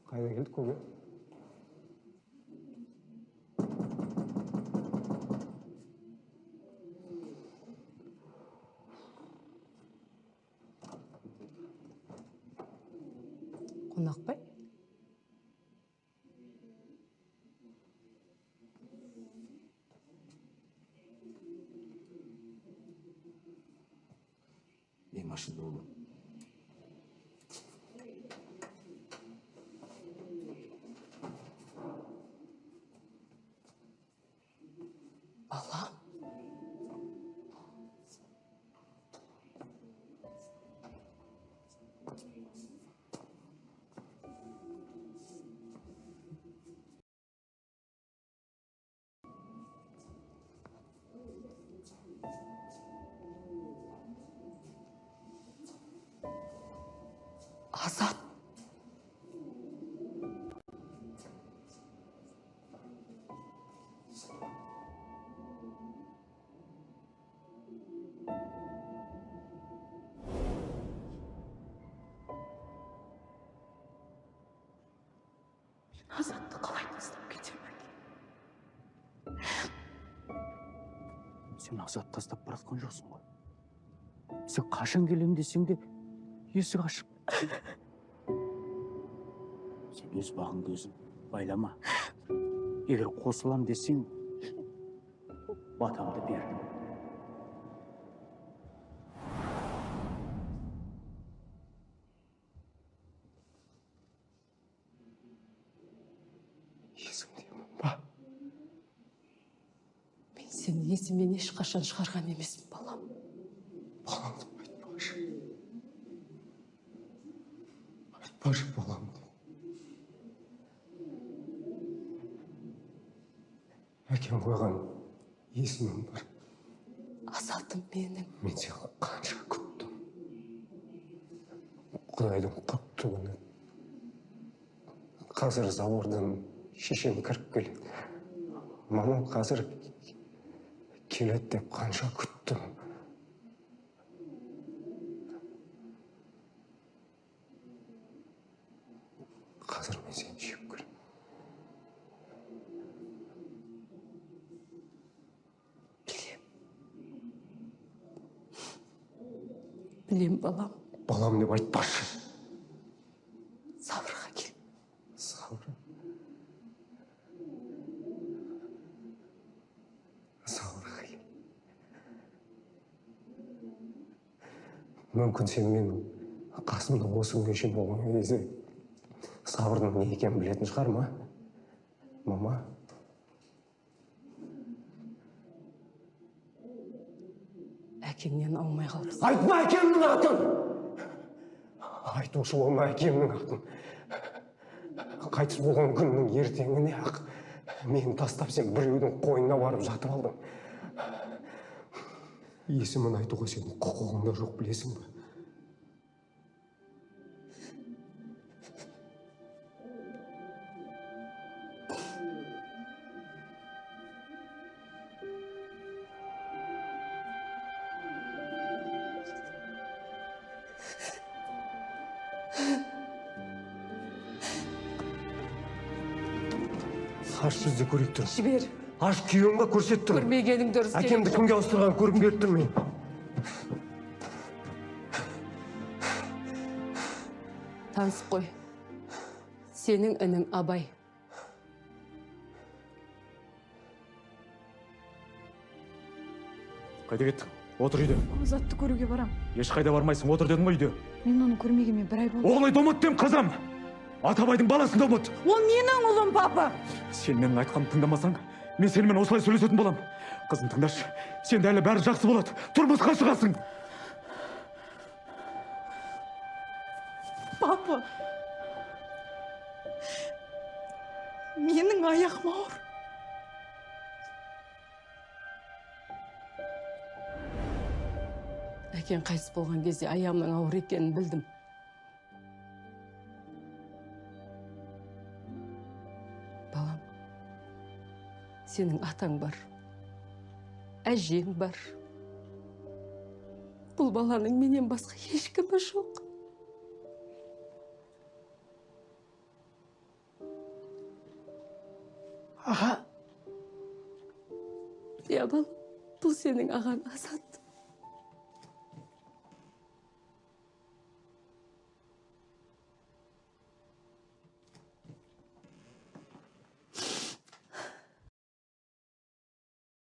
Қайда келдік көке? Қонақбай? Мен машина болдым. Балам. Азат. Азатты қалай тастап кетемін? Сен Азат тастап баратқан жоқсың ғой. Сен қашан келем десең де есік ашық. Сен өз бағыңды өзің байлама. Егер қосылам десең, батамды бердім. Есімдемін ба? Мен сені есімнен ешқашан шығарған емеспін, балам. Баламды айтпашы. Айтпашы баламды. Әкем қойған есімім бар. Азатым менің. Мен сені қанша күттім. Құдайдың құтты күні. Қазір заводдан шешем кіріп келеді. Мамам қазір келеді деп қанша күттім. Қазір мен сені сүйіп көремін. Білем, балам. Балам деп айтпашы. Сабырға кел. Сабыр. Сабырға кел. Мүмкін сен менің қасымда осы күнге шейін болған кезде сабырдың не екенін білетін шығар ма? Мама? Әкеңнен аумай қалдың. Айтма әкемнің атын! Айтушы болма әкемнің атын. Қайтыс болған күннің ертеңіне ақ мені тастап сен біреудің қойнына барып жатып алдың. Есімін айтуға сенің құқығыңда жоқ, білесің бе? Аш сөзді көрейік тұр. Жібер. Аш күйеуімге көрсет тұр. Көрмегенің дұрыс. Әкемді кімге ауыстырған көргім келіп тұр мен. Танысып қой. Сенің інің Абай. Қайда кеттің? Отыр үйде. Азатты көруге барам. Ешқайда бармайсың, отыр дедім ғой үйде. Мен оны көрмегеме бір ай болды. Оғылайды ұмыт дем, қызым. Атабайдың баласында ұмыт. Ол менің ұлым, папа. Сен менің айтқанымды тыңдамасаң, мен сенімен осылай сөйлесетін болам. Қызым, тыңдашы. Сенде әлі бәрі жақсы болады. Тұрмысқа шығасың. Папа. Менің аяғым ауыр. Әкең қайтыс болған кезде аяғымның ауыр екенін білдім. Балам, сенің атаң бар, әжең бар. Бұл баланың менен басқа ешкімі жоқ. Аға, Иә балам, бұл сенің ағаң Азат.